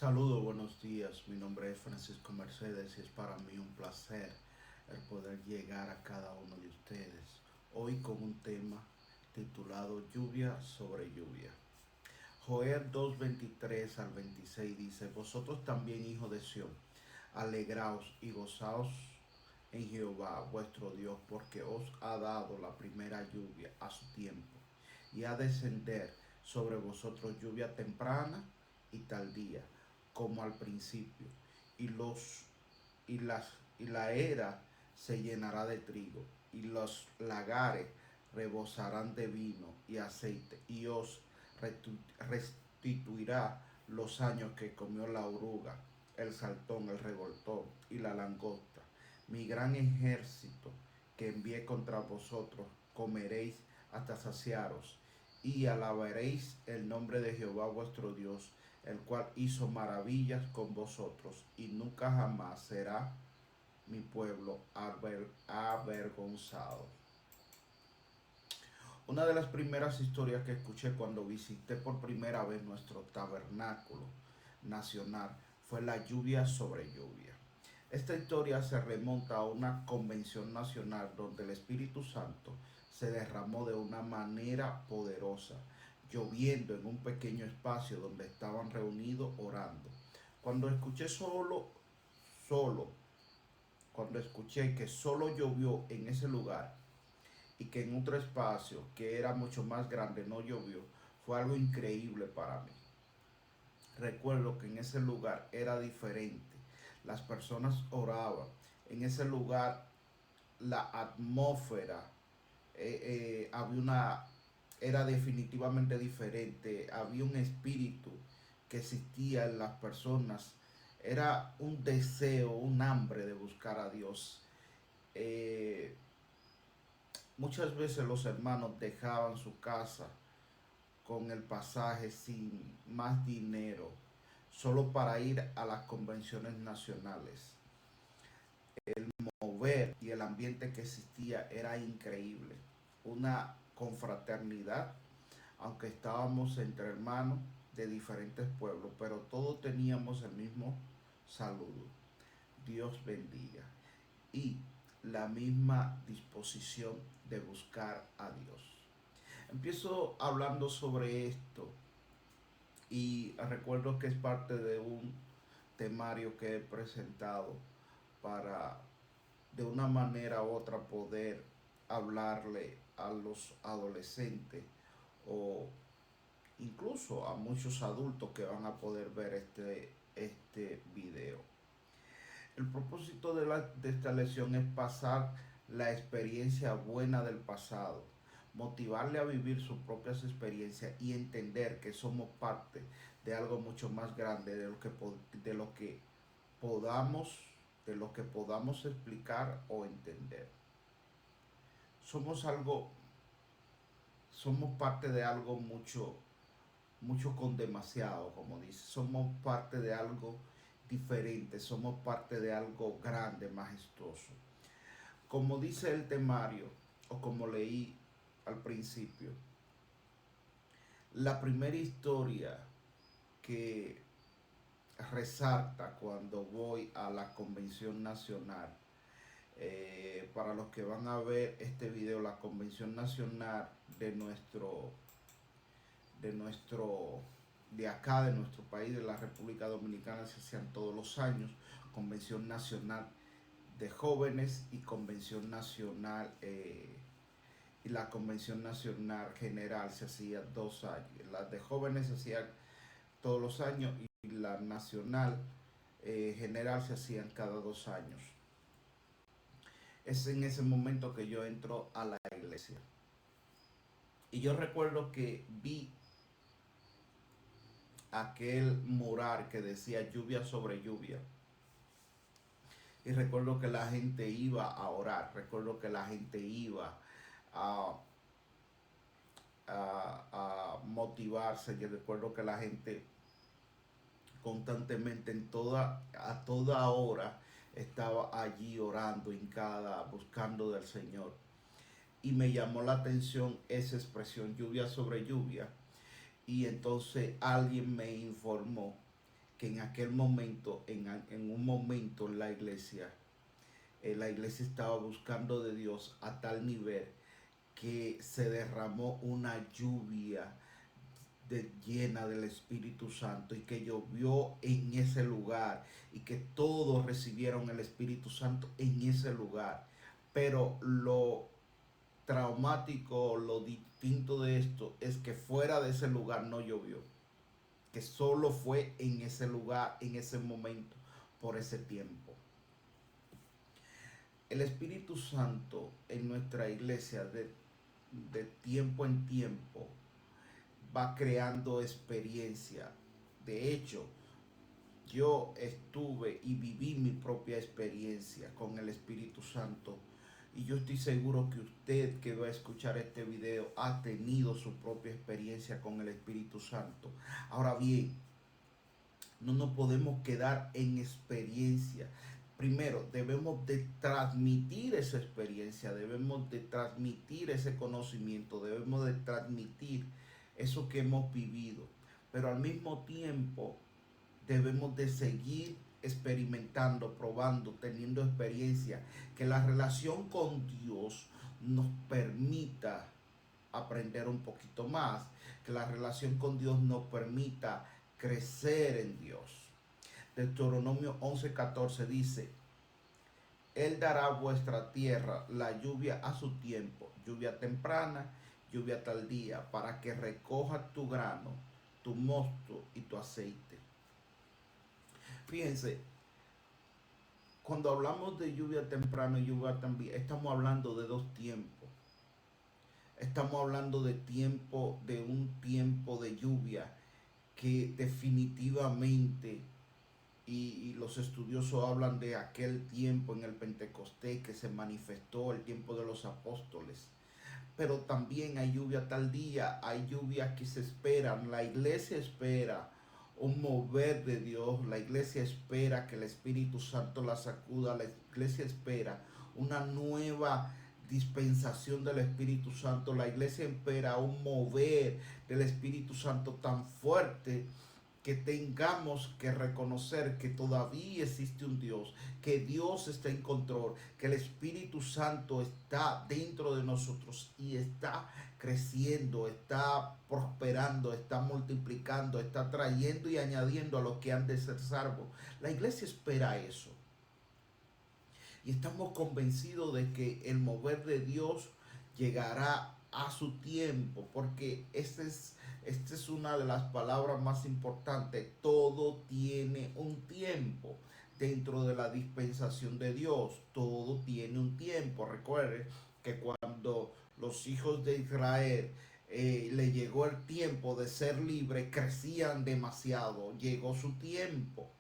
Saludos, buenos días. Mi nombre es Francisco Mercedes y es para mí un placer el poder llegar a cada uno de ustedes. Hoy con un tema titulado Lluvia sobre lluvia. Joel 2:23 al 26 dice: Vosotros también, hijos de Sión, alegraos y gozaos en Jehová vuestro Dios, porque os ha dado la primera lluvia a su tiempo, y ha descender sobre vosotros lluvia temprana y tardía, como al principio, y los y las y la era se llenará de trigo, y los lagares rebosarán de vino y aceite, y os restituirá los años que comió la oruga, el saltón, el revoltón y la langosta. Mi gran ejército que envié contra vosotros comeréis hasta saciaros, y alabaréis el nombre de Jehová vuestro Dios, el cual hizo maravillas con vosotros, y nunca jamás será mi pueblo avergonzado. Una de las primeras historias que escuché cuando visité por primera vez nuestro tabernáculo nacional fue la lluvia sobre lluvia. Esta historia se remonta a una convención nacional donde el Espíritu Santo se derramó de una manera poderosa, lloviendo en un pequeño espacio donde estaban reunidos orando. Cuando escuché solo, cuando escuché que solo llovió en ese lugar y que en otro espacio que era mucho más grande no llovió, fue algo increíble para mí. Recuerdo que en ese lugar era diferente. Las personas oraban. En ese lugar la atmósfera había una era definitivamente diferente. Había un espíritu que existía en las personas. Era un deseo, un hambre de buscar a Dios. Eh, Muchas veces los hermanos dejaban su casa con el pasaje sin más dinero, solo para ir a las convenciones nacionales. El mover y el ambiente que existía era increíble. Una confraternidad, aunque estábamos entre hermanos de diferentes pueblos, pero todos teníamos el mismo saludo. Dios bendiga. Y la misma disposición de buscar a Dios. Empiezo hablando sobre esto y recuerdo que es parte de un temario que he presentado para de una manera u otra poder hablarle a los adolescentes o incluso a muchos adultos que van a poder ver este video. El propósito de esta lección es pasar la experiencia buena del pasado, motivarle a vivir sus propias experiencias y entender que somos parte de algo mucho más grande de lo que podamos de lo que podamos explicar o entender. Somos algo, somos parte de algo mucho con demasiado, como dice. Somos parte de algo diferente, somos parte de algo grande, majestuoso. Como dice el temario, o como leí al principio, la primera historia que resalta cuando voy a la convención nacional, para los que van a ver este video, la convención nacional de nuestro de acá, de nuestro país, de la República Dominicana, se hacían todos los años. Convención nacional de jóvenes y convención nacional, y la convención nacional general se hacía 2 años. Las de jóvenes se hacían todos los años y la nacional, general, se hacían cada 2 años. Es en ese momento que yo entro a la iglesia. Y yo recuerdo que vi aquel mural que decía lluvia sobre lluvia. Y recuerdo que la gente iba a orar, recuerdo que la gente iba a, a motivarse. Yo recuerdo que la gente constantemente a toda hora estaba allí orando, hincada, buscando del Señor. Y me llamó la atención esa expresión, lluvia sobre lluvia. Y entonces alguien me informó que en aquel momento, en un momento la iglesia estaba buscando de Dios a tal nivel que se derramó una lluvia llena del Espíritu Santo y que llovió en ese lugar y que todos recibieron el Espíritu Santo en ese lugar. Pero lo traumático, lo distinto de esto es que fuera de ese lugar no llovió, que solo fue en ese lugar, en ese momento, por ese tiempo. El Espíritu Santo en nuestra iglesia de tiempo en tiempo va creando experiencia. De hecho, yo estuve y viví mi propia experiencia con el Espíritu Santo. Y yo estoy seguro que usted que va a escuchar este video ha tenido su propia experiencia con el Espíritu Santo. Ahora bien, no nos podemos quedar en experiencia. Primero, debemos de transmitir esa experiencia, debemos de transmitir ese conocimiento, debemos de transmitir eso que hemos vivido. Pero al mismo tiempo, debemos de seguir experimentando, probando, teniendo experiencia, que la relación con Dios nos permita aprender un poquito más, que la relación con Dios nos permita crecer en Dios. Deuteronomio 11:14 dice: Él dará a vuestra tierra la lluvia a su tiempo, lluvia temprana, lluvia tardía, para que recoja tu grano, tu mosto y tu aceite. Fíjense, cuando hablamos de lluvia temprana y lluvia tardía, estamos hablando de dos tiempos. Estamos hablando de un tiempo de lluvia que definitivamente, y los estudiosos hablan de aquel tiempo en el Pentecostés que se manifestó, el tiempo de los apóstoles. Pero también hay lluvia tardía, hay lluvia que se esperan. La iglesia espera un mover de Dios, la iglesia espera que el Espíritu Santo la sacuda, la iglesia espera una nueva dispensación del Espíritu Santo, la iglesia espera un mover del Espíritu Santo tan fuerte que tengamos que reconocer que todavía existe un Dios, que Dios está en control, que el Espíritu Santo está dentro de nosotros y está creciendo, está prosperando, está multiplicando, está trayendo y añadiendo a los que han de ser salvos. La iglesia espera eso. Y estamos convencidos de que el mover de Dios llegará a su tiempo, porque esta es una de las palabras más importantes. Todo tiene un tiempo dentro de la dispensación de Dios. Todo tiene un tiempo. Recuerde que cuando los hijos de Israel le llegó el tiempo de ser libre, crecían demasiado. Llegó su tiempo.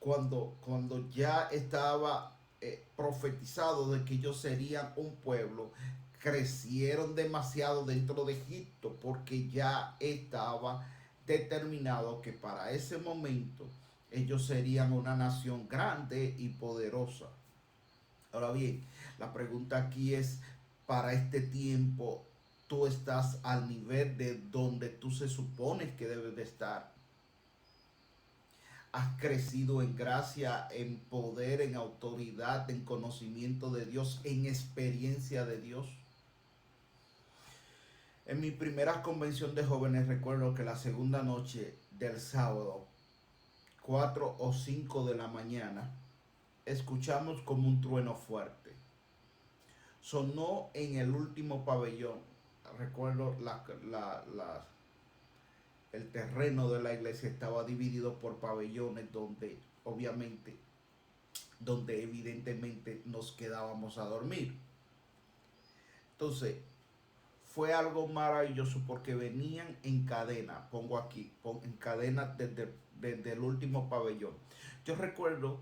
Cuando ya estaba profetizado de que ellos serían un pueblo, crecieron demasiado dentro de Egipto porque ya estaba determinado que para ese momento ellos serían una nación grande y poderosa. Ahora bien, la pregunta aquí es, para este tiempo, ¿tú estás al nivel de donde tú se supone que debes de estar? ¿Has crecido en gracia, en poder, en autoridad, en conocimiento de Dios, en experiencia de Dios? En mi primera convención de jóvenes recuerdo que la segunda noche del sábado, 4 o 5 de la mañana, escuchamos como un trueno fuerte. Sonó en el último pabellón. Recuerdo el terreno de la iglesia estaba dividido por pabellones donde evidentemente nos quedábamos a dormir. Entonces, fue algo maravilloso porque venían en cadena, en cadena desde el último pabellón. Yo recuerdo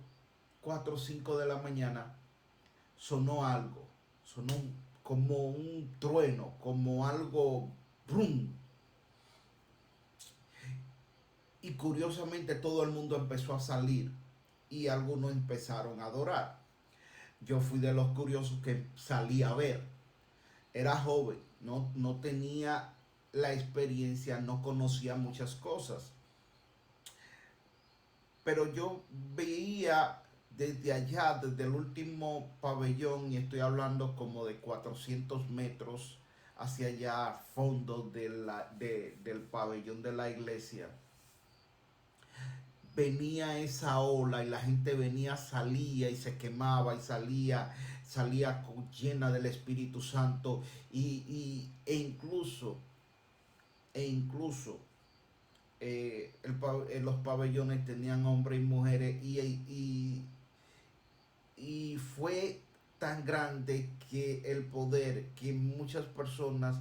4 o 5 de la mañana, sonó algo, como un trueno, como algo, ¡brum! Y curiosamente todo el mundo empezó a salir y algunos empezaron a adorar. Yo fui de los curiosos que salí a ver. Era joven, no tenía la experiencia, no conocía muchas cosas. pero yo veía desde allá, desde el último pabellón, y estoy hablando como de 400 metros hacia allá, al fondo del pabellón de la iglesia, venía esa ola y la gente venía, salía y se quemaba y salía llena del Espíritu Santo e incluso los pabellones tenían hombres y mujeres y fue tan grande que el poder que muchas personas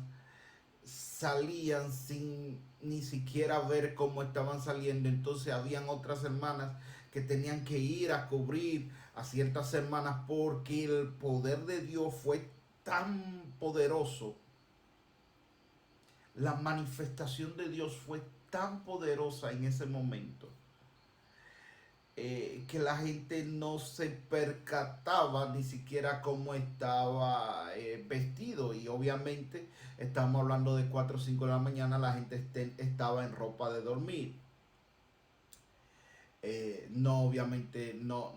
salían sin ni siquiera ver cómo estaban saliendo. Entonces habían otras hermanas que tenían que ir a cubrir a ciertas hermanas porque el poder de Dios fue tan poderoso. La manifestación de Dios fue tan poderosa en ese momento, que la gente no se percataba ni siquiera cómo estaba vestido. Y obviamente estamos hablando de 4 o 5 de la mañana, la gente estaba en ropa de dormir. No, obviamente no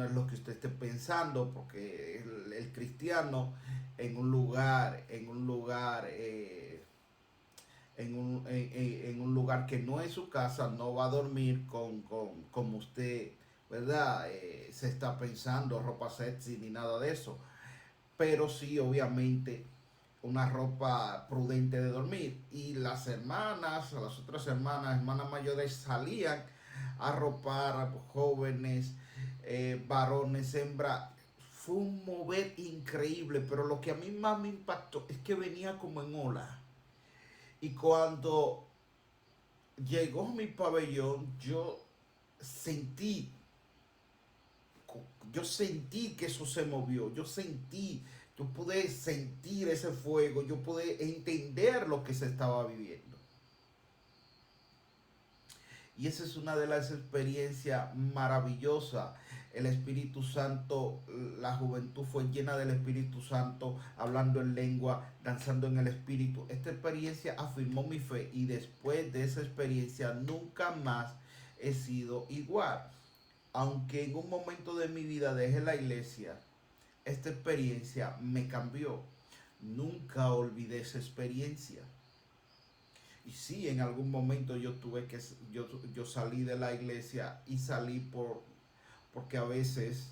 es lo que usted esté pensando, porque el cristiano en un lugar que no es su casa, no va a dormir como usted, ¿verdad? Se está pensando, ropa sexy ni nada de eso. Pero sí, obviamente, una ropa prudente de dormir. Y las otras hermanas mayores salían a ropar a jóvenes, varones, hembras. Fue un mover increíble, pero lo que a mí más me impactó es que venía como en ola. Y cuando llegó mi pabellón, sentí, yo sentí que eso se movió, yo pude sentir ese fuego, yo pude entender lo que se estaba viviendo. Y esa es una de las experiencias maravillosas. El Espíritu Santo, la juventud fue llena del Espíritu Santo, hablando en lengua, danzando en el Espíritu. Esta experiencia afirmó mi fe y después de esa experiencia nunca más he sido igual. Aunque en un momento de mi vida dejé la iglesia, esta experiencia me cambió. Nunca olvidé esa experiencia. Y sí, en algún momento yo salí de la iglesia y salí porque a veces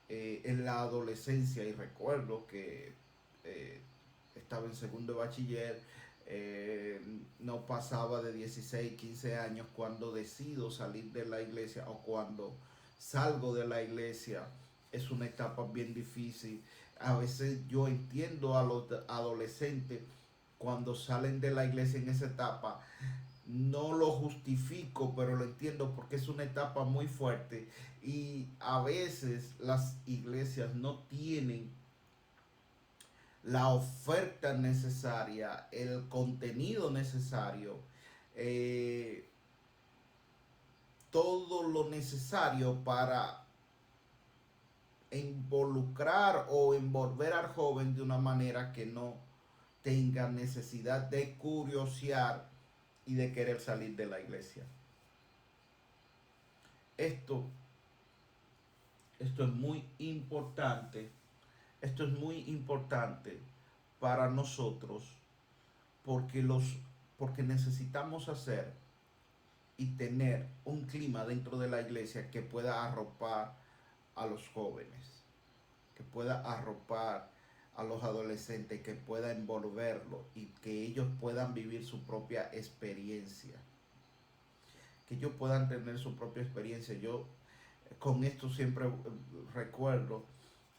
en la adolescencia, y recuerdo que eh, estaba en segundo de bachiller, no pasaba de 16 15 años cuando decido salir de la iglesia o cuando salgo de la iglesia. Es una etapa bien difícil. A veces yo entiendo a los adolescentes cuando salen de la iglesia en esa etapa. No lo justifico, pero lo entiendo porque es una etapa muy fuerte y a veces las iglesias no tienen la oferta necesaria, el contenido necesario, eh, todo lo necesario para involucrar o envolver al joven de una manera que no tenga necesidad de curiosear y de querer salir de la iglesia. Esto, esto es muy importante. Esto es muy importante para nosotros porque porque necesitamos hacer y tener un clima dentro de la iglesia que pueda arropar a los jóvenes, que pueda arropar a los adolescentes, que pueda envolverlos y que ellos puedan vivir su propia experiencia, que ellos puedan tener su propia experiencia. Yo con esto siempre recuerdo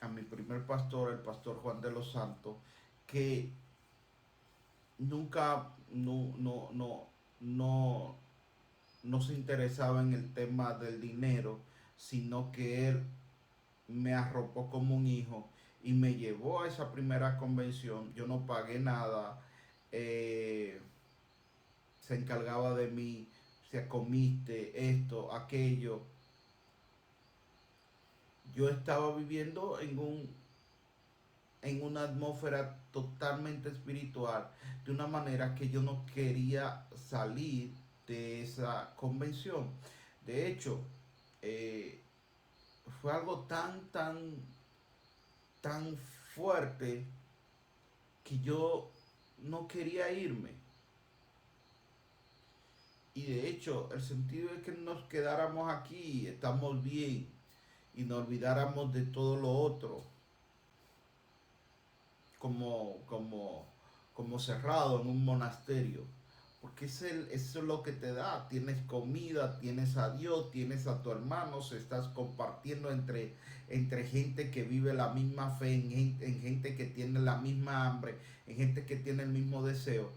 a mi primer pastor, el pastor Juan de los Santos, que nunca no, no se interesaba en el tema del dinero, sino que él me arropó como un hijo y me llevó a esa primera convención. Yo no pagué nada, eh, se encargaba de mí, se comiste esto, aquello. Yo estaba viviendo en una atmósfera totalmente espiritual, de una manera que yo no quería salir de esa convención. De hecho, eh, fue algo tan fuerte que yo no quería irme. Y de hecho, el sentido es que nos quedáramos aquí, estamos bien, y nos olvidáramos de todo lo otro, como, como, como cerrado en un monasterio. Porque eso es lo que te da. Tienes comida, tienes a Dios, tienes a tu hermano, se estás compartiendo entre gente que vive la misma fe, en gente que tiene la misma hambre, en gente que tiene el mismo deseo.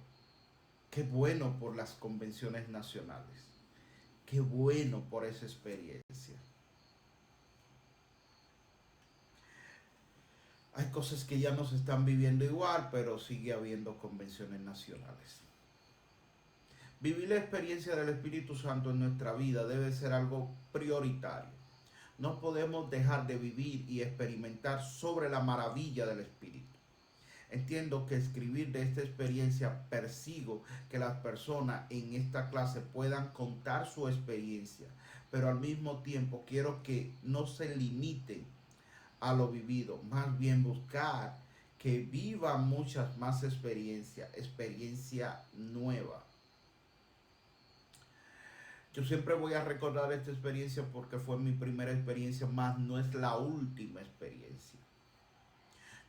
Qué bueno por las convenciones nacionales. Qué bueno por esa experiencia. Hay cosas que ya no se están viviendo igual, pero sigue habiendo convenciones nacionales. Vivir la experiencia del Espíritu Santo en nuestra vida debe ser algo prioritario. No podemos dejar de vivir y experimentar sobre la maravilla del Espíritu. Entiendo que escribir de esta experiencia persigo que las personas en esta clase puedan contar su experiencia, pero al mismo tiempo quiero que no se limiten a lo vivido, más bien buscar que vivan muchas más experiencias, experiencia nueva. Yo siempre voy a recordar esta experiencia porque fue mi primera experiencia, más no es la última experiencia.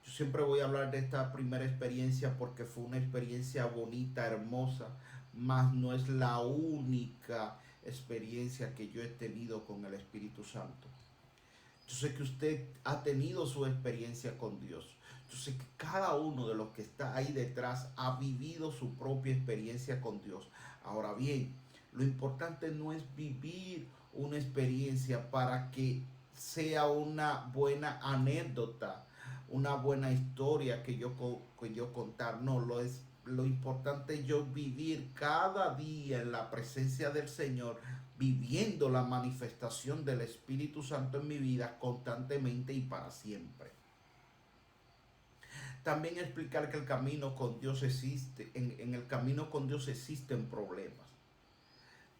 Yo siempre voy a hablar de esta primera experiencia porque fue una experiencia bonita, hermosa, más no es la única experiencia que yo he tenido con el Espíritu Santo. Yo sé que usted ha tenido su experiencia con Dios. Yo sé que cada uno de los que está ahí detrás ha vivido su propia experiencia con Dios. Ahora bien, lo importante no es vivir una experiencia para que sea una buena anécdota, una buena historia que yo contar. No, lo importante es yo vivir cada día en la presencia del Señor, viviendo la manifestación del Espíritu Santo en mi vida constantemente y para siempre. También explicar que el camino con Dios existe, en el camino con Dios existen problemas,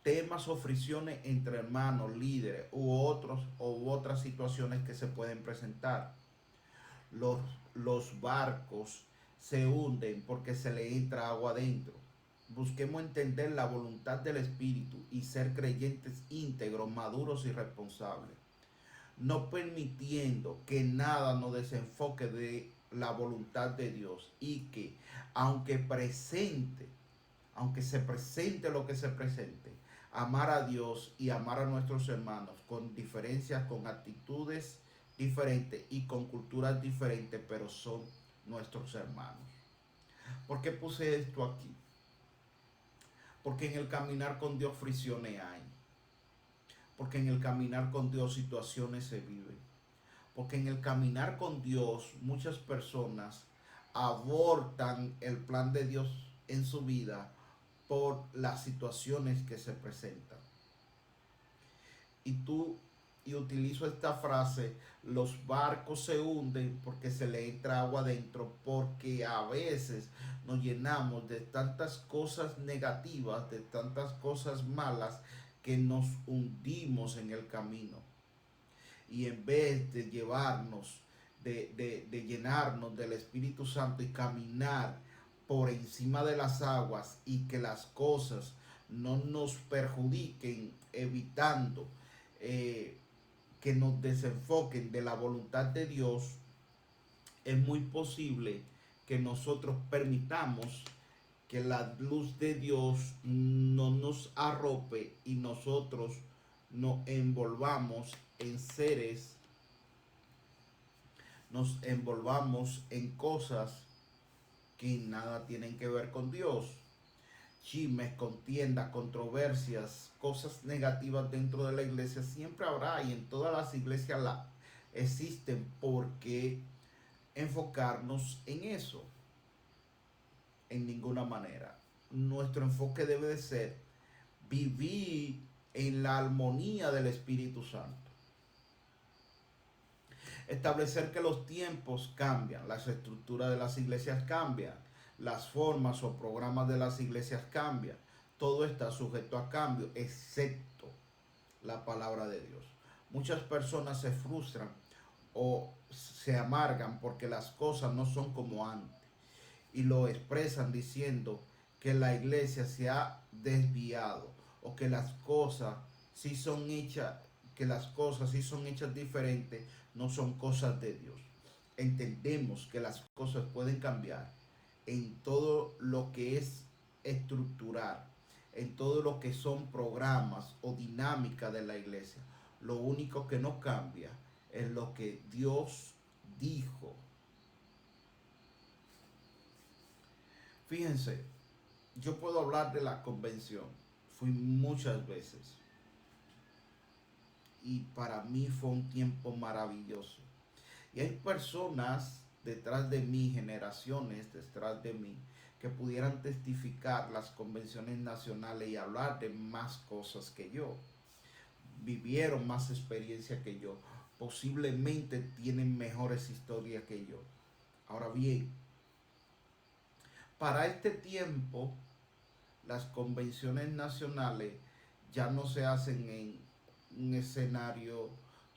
temas o fricciones entre hermanos, líderes u otras situaciones que se pueden presentar. Los, los barcos se hunden porque se le entra agua adentro. Busquemos entender la voluntad del Espíritu y ser creyentes íntegros, maduros y responsables, no permitiendo que nada nos desenfoque de la voluntad de Dios, y que aunque se presente lo que se presente, amar a Dios y amar a nuestros hermanos con diferencias, con actitudes diferentes y con culturas diferentes, pero son nuestros hermanos. ¿Por qué puse esto aquí? Porque en el caminar con Dios fricciones hay. Porque en el caminar con Dios situaciones se viven. Porque en el caminar con Dios muchas personas abortan el plan de Dios en su vida por las situaciones que se presentan. Y utilizo esta frase: los barcos se hunden porque se le entra agua adentro, porque a veces nos llenamos de tantas cosas negativas, de tantas cosas malas, que nos hundimos en el camino. Y en vez de llevarnos, de llenarnos del Espíritu Santo y caminar por encima de las aguas y que las cosas no nos perjudiquen, evitando que nos desenfoquen de la voluntad de Dios, es muy posible que nosotros permitamos que la luz de Dios no nos arrope y nosotros nos envolvamos en seres, nos envolvamos en cosas que nada tienen que ver con Dios. Chismes, contiendas, controversias, cosas negativas dentro de la iglesia siempre habrá, y en todas las iglesias existen. ¿Por qué enfocarnos en eso? En ninguna manera. Nuestro enfoque debe de ser vivir en la armonía del Espíritu Santo. Establecer que los tiempos cambian, las estructuras de las iglesias cambian, las formas o programas de las iglesias cambian. Todo está sujeto a cambio, excepto la palabra de Dios. Muchas personas se frustran o se amargan porque las cosas no son como antes y lo expresan diciendo que la iglesia se ha desviado o que las cosas sí son hechas, que las cosas sí son hechas diferentes, no son cosas de Dios. Entendemos que las cosas pueden cambiar en todo lo que es estructurar, en todo lo que son programas o dinámica de la iglesia. Lo único que no cambia es lo que Dios dijo. Fíjense, yo puedo hablar de la convención. Fui muchas veces y para mí fue un tiempo maravilloso. Y hay personas detrás de mí, generaciones detrás de mí, que pudieran testificar las convenciones nacionales y hablar de más cosas que yo. Vivieron más experiencia que yo. Posiblemente tienen mejores historias que yo. Ahora bien, para este tiempo, las convenciones nacionales ya no se hacen en un escenario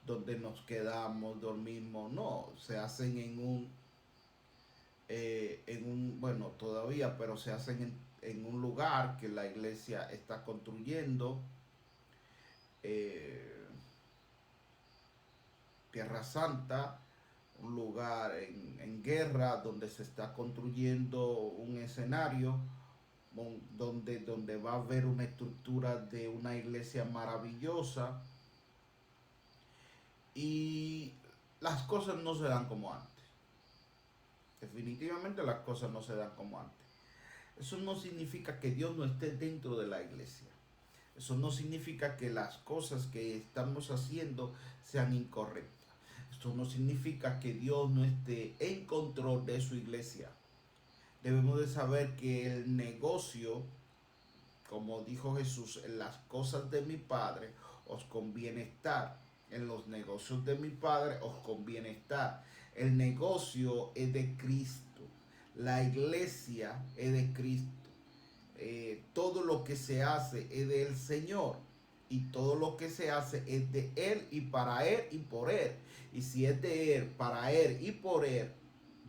donde nos quedamos, dormimos, no, se hacen bueno, todavía, pero se hacen en un lugar que la iglesia está construyendo, eh, Tierra Santa, un lugar en guerra donde se está construyendo un escenario donde va a haber una estructura de una iglesia maravillosa y las cosas no se dan como antes. Definitivamente las cosas no se dan como antes. Eso no significa que Dios no esté dentro de la iglesia. Eso no significa que las cosas que estamos haciendo sean incorrectas. Esto no significa que Dios no esté en control de su iglesia. Debemos de saber que el negocio, como dijo Jesús, en las cosas de mi Padre os conviene estar. En los negocios de mi Padre os conviene estar. El negocio es de Cristo. La iglesia es de Cristo. Todo lo que se hace es del Señor. Y todo lo que se hace es de Él y para Él y por Él. Y si es de Él, para Él y por Él,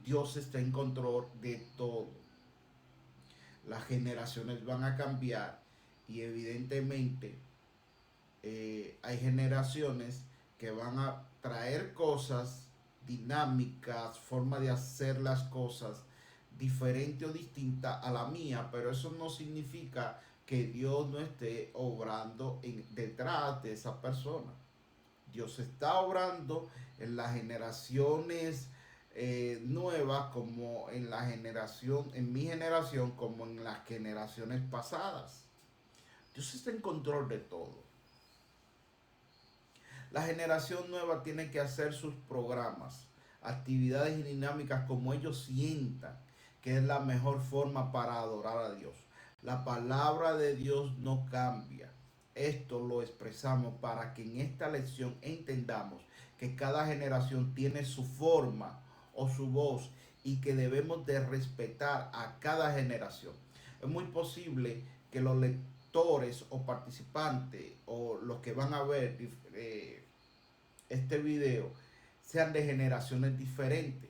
Dios está en control de todo. Las generaciones van a cambiar y evidentemente hay generaciones que van a traer cosas dinámicas, forma de hacer las cosas diferente o distinta a la mía, pero eso no significa que Dios no esté obrando detrás de esa persona. Dios está obrando en las generaciones nuevas, como en la generación, en mi generación, como en las generaciones pasadas. Dios está en control de todo. La generación nueva tiene que hacer sus programas, actividades y dinámicas como ellos sientan que es la mejor forma para adorar a Dios. La palabra de Dios no cambia. Esto lo expresamos para que en esta lección entendamos que cada generación tiene su forma o su voz y que debemos de respetar a cada generación. Es muy posible que los lectores o participantes o los que van a ver este video sean de generaciones diferentes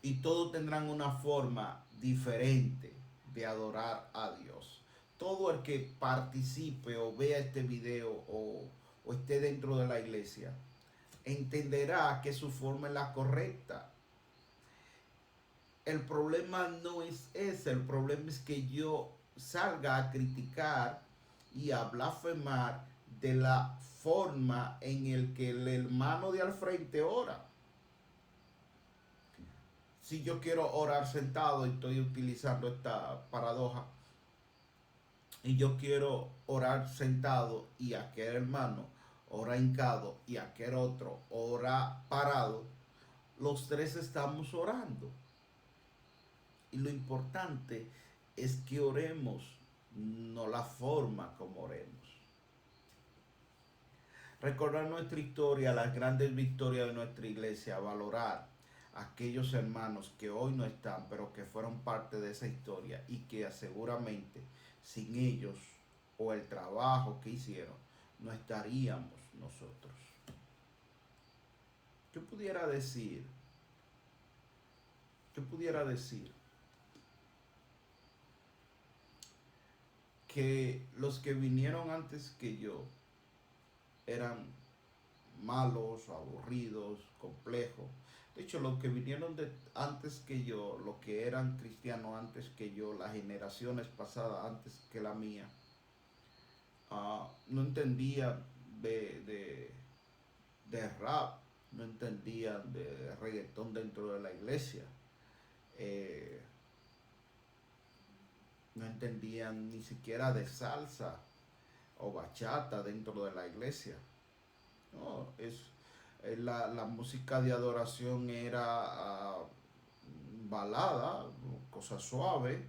y todos tendrán una forma diferente de adorar a Dios. Todo el que participe o vea este video o esté dentro de la iglesia entenderá que su forma es la correcta. El problema no es ese, el problema es que yo salga a criticar y a blasfemar de la forma en el que el hermano de al frente ora. Si yo quiero orar sentado y estoy utilizando esta paradoja, y yo quiero orar sentado y aquel hermano ora hincado y aquel otro ora parado, los tres estamos orando. Y lo importante es que oremos, no la forma como oremos. Recordar nuestra historia, las grandes victorias de nuestra iglesia, valorar a aquellos hermanos que hoy no están, pero que fueron parte de esa historia y que seguramente sin ellos o el trabajo que hicieron, no estaríamos nosotros. Yo pudiera decir que los que vinieron antes que yo eran malos, aburridos, complejos. De hecho, los que vinieron antes que yo, los que eran cristianos antes que yo, las generaciones pasadas antes que la mía, no entendían de rap, no entendían de reggaetón dentro de la iglesia, eh, no entendían ni siquiera de salsa o bachata dentro de la iglesia. No, la música de adoración era balada, cosa suave,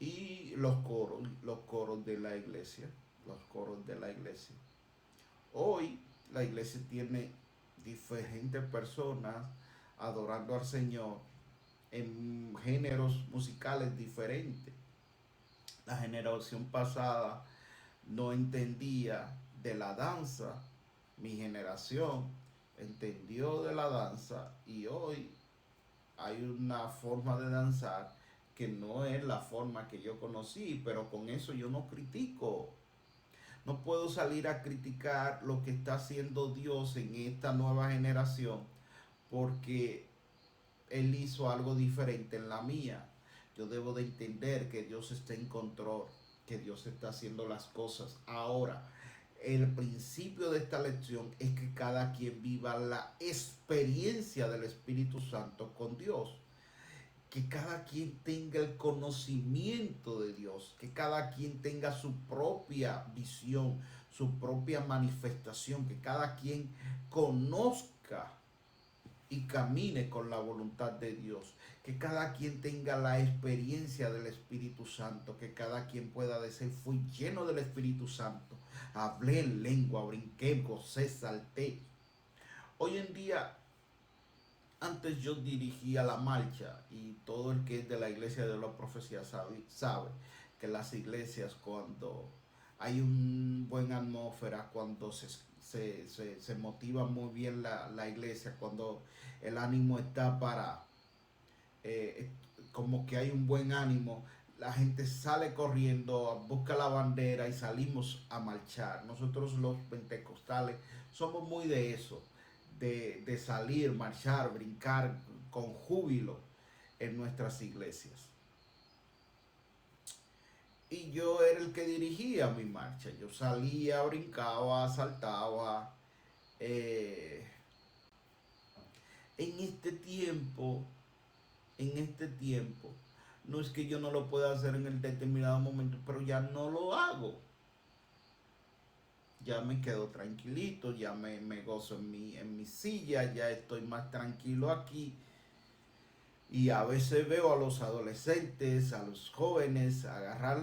y los coros de la iglesia, los coros de la iglesia. Hoy la iglesia tiene diferentes personas adorando al Señor en géneros musicales diferentes. La generación pasada no entendía de la danza, mi generación entendió de la danza y hoy hay una forma de danzar que no es la forma que yo conocí, pero con eso yo no critico. No puedo salir a criticar lo que está haciendo Dios en esta nueva generación porque Él hizo algo diferente en la mía. Yo debo de entender que Dios está en control, que Dios está haciendo las cosas ahora. El principio de esta lección es que cada quien viva la experiencia del Espíritu Santo con Dios. Que cada quien tenga el conocimiento de Dios, que cada quien tenga su propia visión, su propia manifestación, que cada quien conozca y camine con la voluntad de Dios, que cada quien tenga la experiencia del Espíritu Santo, que cada quien pueda decir, fui lleno del Espíritu Santo, hablé en lengua, brinqué, gocé, salté. Hoy en día, antes yo dirigía la marcha y todo el que es de la iglesia de la profecía sabe que las iglesias cuando hay un buen atmósfera, cuando se motiva muy bien la iglesia, cuando el ánimo está para, eh, como que hay un buen ánimo, la gente sale corriendo, busca la bandera y salimos a marchar. Nosotros los pentecostales somos muy de eso, de salir, marchar, brincar con júbilo en nuestras iglesias. Y yo era el que dirigía mi marcha. Yo salía, brincaba, saltaba. Eh, en este tiempo, no es que yo no lo pueda hacer en el determinado momento, pero ya no lo hago. Ya me quedo tranquilito, ya me gozo en mi silla, ya estoy más tranquilo aquí. Y a veces veo a los adolescentes, a los jóvenes, agarrar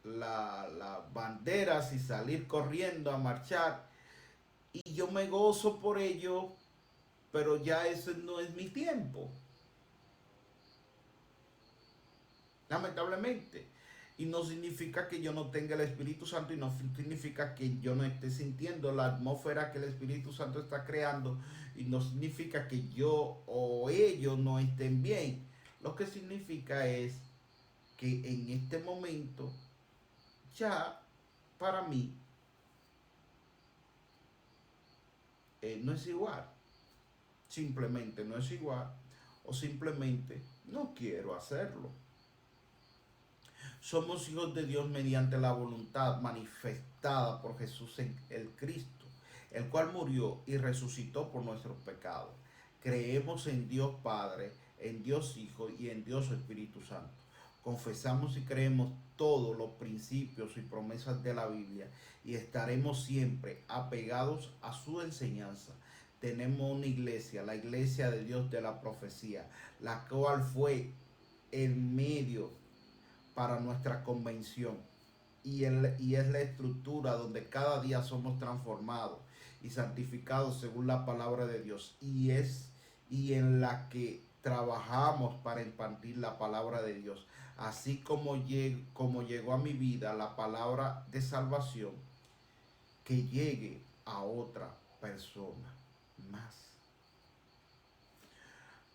las banderas y salir corriendo a marchar. Y yo me gozo por ello, pero ya ese no es mi tiempo. Lamentablemente. Y no significa que yo no tenga el Espíritu Santo y no significa que yo no esté sintiendo la atmósfera que el Espíritu Santo está creando y no significa que yo o ellos no estén bien. Lo que significa es que en este momento ya para mí no es igual. Simplemente no es igual o simplemente no quiero hacerlo. Somos hijos de Dios mediante la voluntad manifestada por Jesús en el Cristo, el cual murió y resucitó por nuestros pecados. Creemos en Dios Padre, en Dios Hijo y en Dios Espíritu Santo. Confesamos y creemos todos los principios y promesas de la Biblia y estaremos siempre apegados a su enseñanza. Tenemos una iglesia, la iglesia de Dios de la profecía, la cual fue el medio para nuestra convención y es la estructura donde cada día somos transformados y santificados según la palabra de Dios y en la que trabajamos para impartir la palabra de Dios. Así como llegó a mi vida la palabra de salvación, que llegue a otra persona más.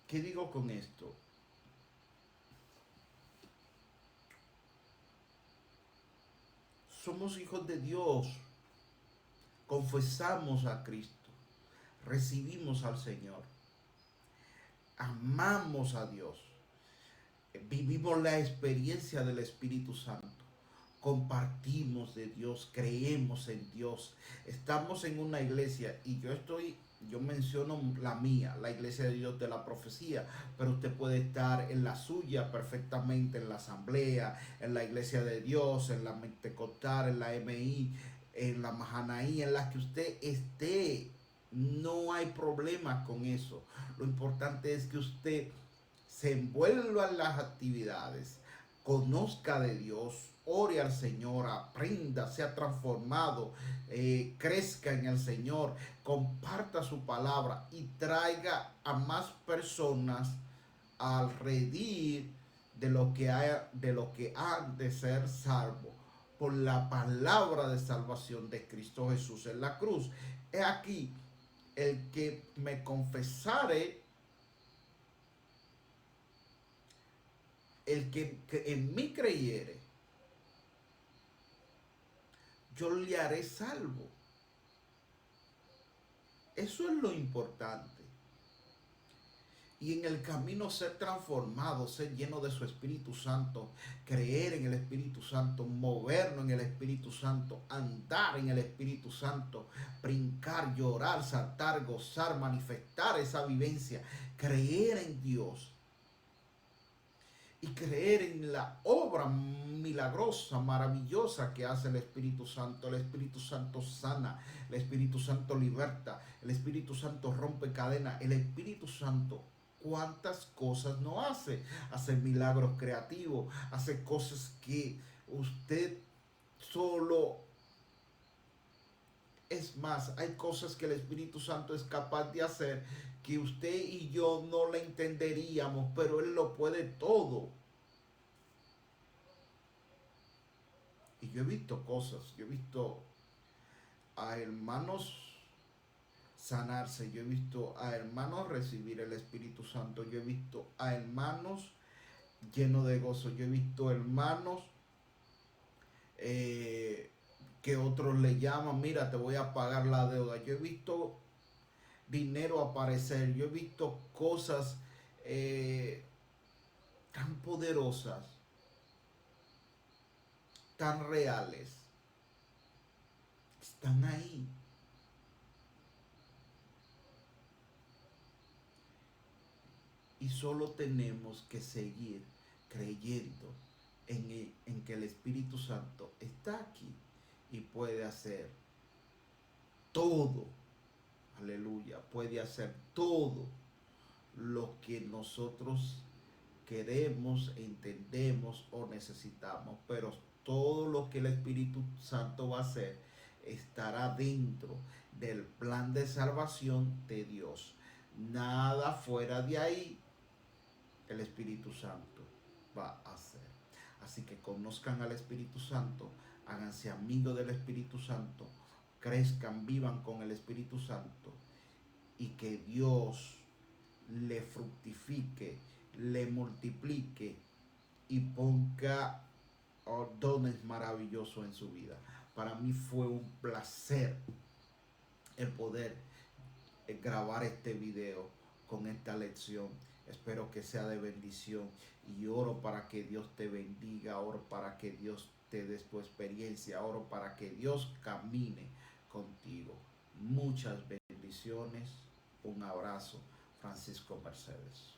¿Qué digo con esto? Somos hijos de Dios, confesamos a Cristo, recibimos al Señor, amamos a Dios, vivimos la experiencia del Espíritu Santo, compartimos de Dios, creemos en Dios, estamos en una iglesia y yo menciono la mía, la iglesia de Dios de la profecía, pero usted puede estar en la suya perfectamente, en la asamblea, en la iglesia de Dios, en la Pentecostal, en la MI, en la Mahanaí, en la que usted esté. No hay problema con eso. Lo importante es que usted se envuelva en las actividades, conozca de Dios, ore al Señor, aprenda, sea transformado, crezca en el Señor, comparta su palabra y traiga a más personas al redil de lo que han de ser salvos por la palabra de salvación de Cristo Jesús en la cruz. He aquí, el que me confesare, el que en mí creyere, yo le haré salvo. Eso es lo importante. Y en el camino ser transformado, ser lleno de su Espíritu Santo, creer en el Espíritu Santo, movernos en el Espíritu Santo, andar en el Espíritu Santo, brincar, llorar, saltar, gozar, manifestar esa vivencia, creer en Dios y creer en la obra milagrosa, maravillosa que hace el Espíritu Santo. El Espíritu Santo sana, el Espíritu Santo liberta, el Espíritu Santo rompe cadenas, el Espíritu Santo cuántas cosas no hace. Hace milagros creativos, hace cosas que usted solo... Es más, hay cosas que el Espíritu Santo es capaz de hacer que usted y yo no le entenderíamos, pero Él lo puede todo. Y yo he visto cosas, yo he visto a hermanos sanarse, yo he visto a hermanos recibir el Espíritu Santo, yo he visto a hermanos llenos de gozo, yo he visto hermanos que otros le llaman, mira, te voy a pagar la deuda. Yo he visto dinero aparecer, yo he visto cosas tan poderosas, tan reales, están ahí. Y solo tenemos que seguir creyendo en que el Espíritu Santo está aquí y puede hacer todo, aleluya, puede hacer todo lo que nosotros queremos, entendemos o necesitamos, pero todo lo que el Espíritu Santo va a hacer estará dentro del plan de salvación de Dios. Nada fuera de ahí el Espíritu Santo va a hacer. Así que conozcan al Espíritu Santo, háganse amigos del Espíritu Santo, crezcan, vivan con el Espíritu Santo y que Dios le fructifique, le multiplique y ponga dones maravillosos en su vida. Para mí fue un placer el poder grabar este video con esta lección. Espero que sea de bendición y oro para que Dios te bendiga, oro para que Dios te dé tu experiencia, oro para que Dios camine contigo. Muchas bendiciones, un abrazo, Francisco Mercedes.